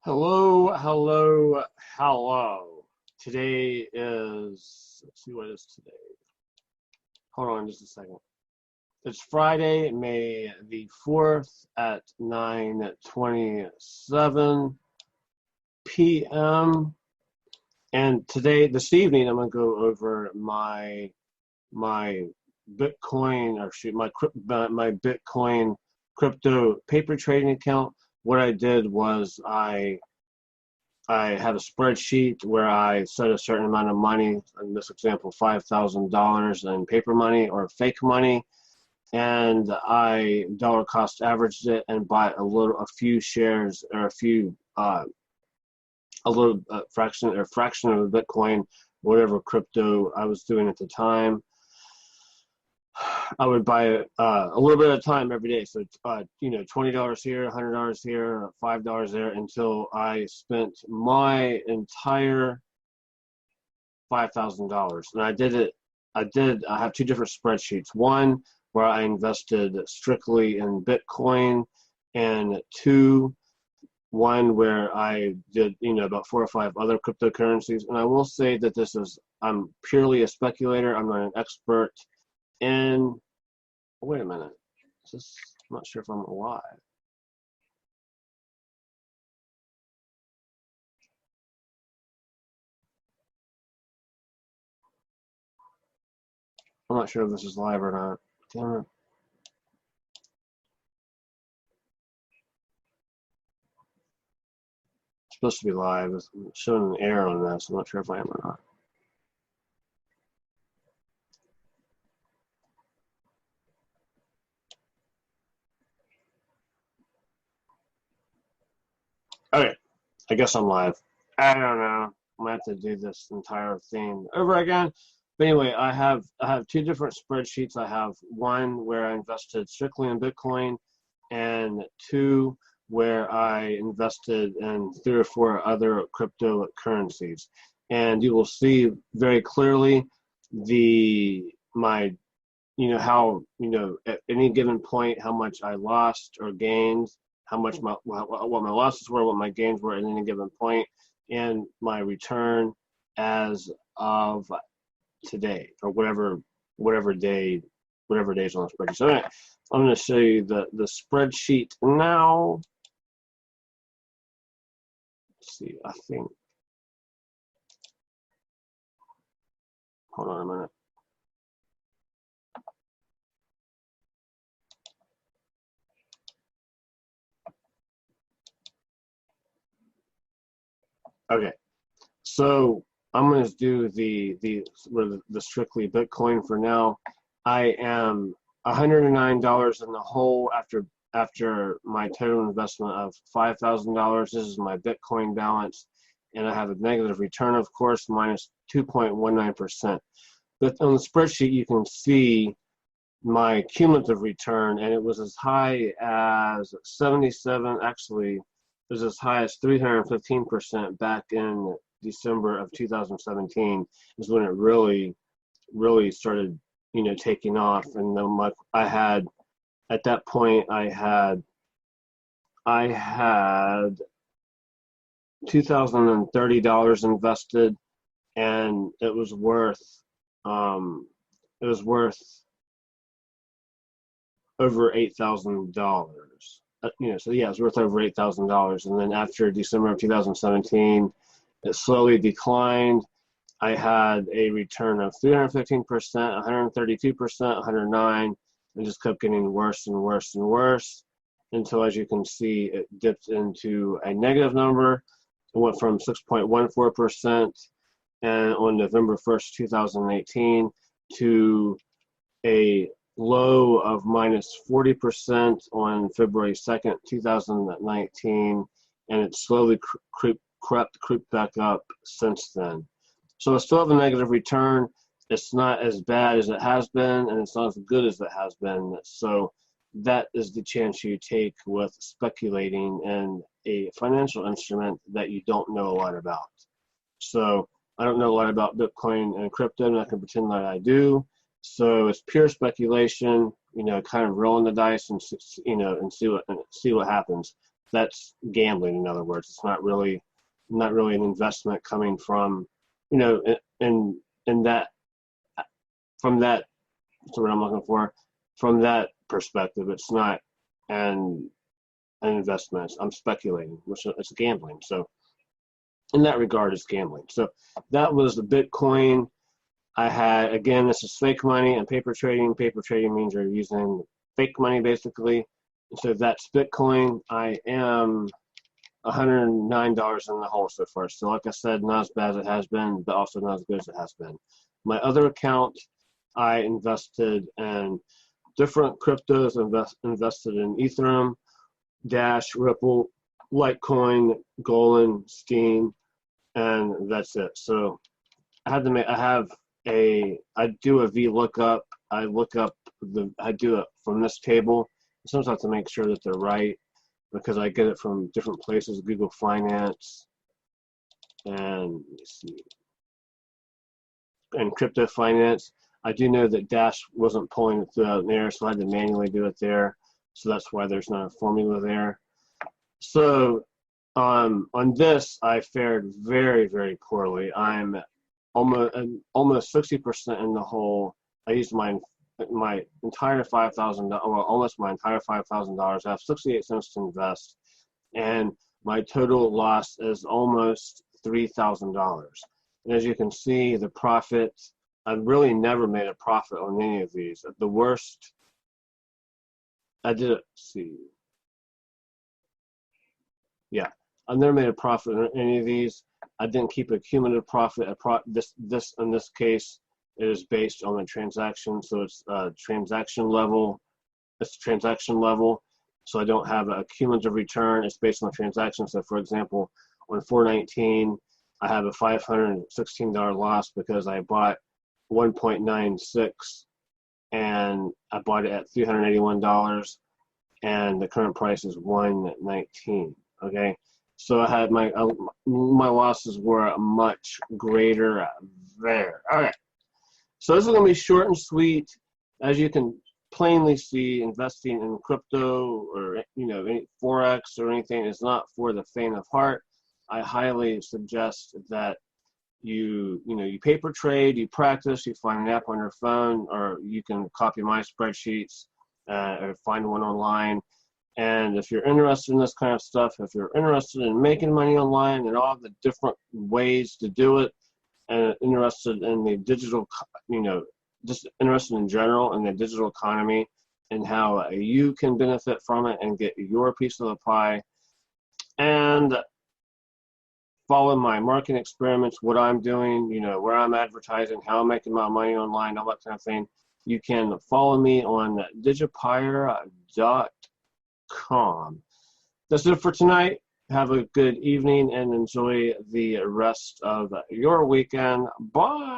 Hello, hello, hello. Today is, let's see what it is today. Hold on just a second. It's Friday, May the 4th at 9:27 p.m. And this evening, I'm going to go over my Bitcoin, my Bitcoin crypto paper trading account. What I did was I had a spreadsheet where I set a certain amount of money, in this example, $5,000 in paper money or fake money, and I dollar cost averaged it and bought a few shares or fraction of Bitcoin, whatever crypto I was doing at the time. I would buy it a little bit at a time every day. So, $20 here, $100 here, $5 there, until I spent my entire $5,000. And I have two different spreadsheets. One where I invested strictly in Bitcoin, and one where I did, about 4 or 5 other cryptocurrencies. And I will say that I'm purely a speculator. I'm not an expert. And wait a minute, I'm not sure if I'm alive. I'm not sure if this is live or not. Damn it. It's supposed to be live. It's showing an error on this. I'm not sure if I am or not. Okay, I guess I'm live. I don't know. I'm gonna have to do this entire thing over again. But anyway, I have two different spreadsheets. I have one where I invested strictly in Bitcoin, and two where I invested in 3 or 4 other cryptocurrencies. And you will see very clearly how at any given point how much I lost or gained, how much what my losses were, what my gains were at any given point, and my return as of today, or whatever day is on the spreadsheet. So anyway, I'm going to show you the spreadsheet now. Let's see, I think. Hold on a minute. Okay, so I'm going to do the strictly Bitcoin for now. I am $109 in the hole after my total investment of $5,000. This is my Bitcoin balance, and I have a negative return, of course, minus 2.19%. But on the spreadsheet, you can see my cumulative return, and it was as high as 77. Actually, it was as high as 315% back in December of 2017 is when it really started, taking off. And then at that point I had $2,030 invested, and it was worth over $8,000. So yeah, it's worth over $8,000. And then after December of 2017, it slowly declined. I had a return of 315%, 132%, 109%, and just kept getting worse and worse and worse until, as you can see, it dipped into a negative number. It went from 6.14% and on November 1st, 2018 to a low of minus 40% on February 2nd, 2019, and it slowly crept back up since then. So I still have a negative return. It's not as bad as it has been, and it's not as good as it has been. So that is the chance you take with speculating in a financial instrument that you don't know a lot about. So I don't know a lot about Bitcoin and crypto, and I can pretend that I do. So it's pure speculation, kind of rolling the dice and see what happens. that's gambling. In other words, it's not really an investment coming from, you know, in that, from that, that's what I'm looking for. From that perspective, it's not an investment. I'm speculating, which it's gambling. So in that regard, it's gambling. So that was the Bitcoin. I had, again, this is fake money and paper trading. Paper trading means you're using fake money, basically. And so that's Bitcoin. I am $109 in the hole so far. So like I said, not as bad as it has been, but also not as good as it has been. My other account, I invested in different cryptos, invested in Ethereum, Dash, Ripple, Litecoin, Golan, Steam, and that's it. So I do a VLOOKUP. I do it from this table. Sometimes I have to make sure that they're right because I get it from different places, Google Finance, and let's see, and Crypto Finance. I do know that Dash wasn't pulling it throughout there, so I had to manually do it there. So that's why there's not a formula there. So on this, I fared very, very poorly. I'm almost 60% in the hole. I used my entire $5,000, well, almost my entire $5,000. I have 68 cents to invest, and my total loss is almost $3,000. And as you can see, the profit, I've really never made a profit on any of these. At the worst, I did it. See, yeah, I've never made a profit on any of these. I didn't keep a cumulative profit. This in this case, it is based on the transaction, so it's transaction level. It's transaction level, so I don't have a cumulative return. It's based on the transaction. So, for example, on 4/19, I have a $516 loss because I bought 1.96, and I bought it at $381, and the current price is 119. Okay, so I had my losses were much greater there. All right, so this is gonna be short and sweet. As you can plainly see, investing in crypto or any forex or anything is not for the faint of heart. I highly suggest that you paper trade, you practice, you find an app on your phone, or you can copy my spreadsheets or find one online. And if you're interested in this kind of stuff, if you're interested in making money online and all the different ways to do it, and interested in the digital, just interested in general in the digital economy and how you can benefit from it and get your piece of the pie, and follow my marketing experiments, what I'm doing, where I'm advertising, how I'm making my money online, all that kind of thing, you can follow me on digipire.com. That's it for tonight. Have a good evening and enjoy the rest of your weekend. Bye.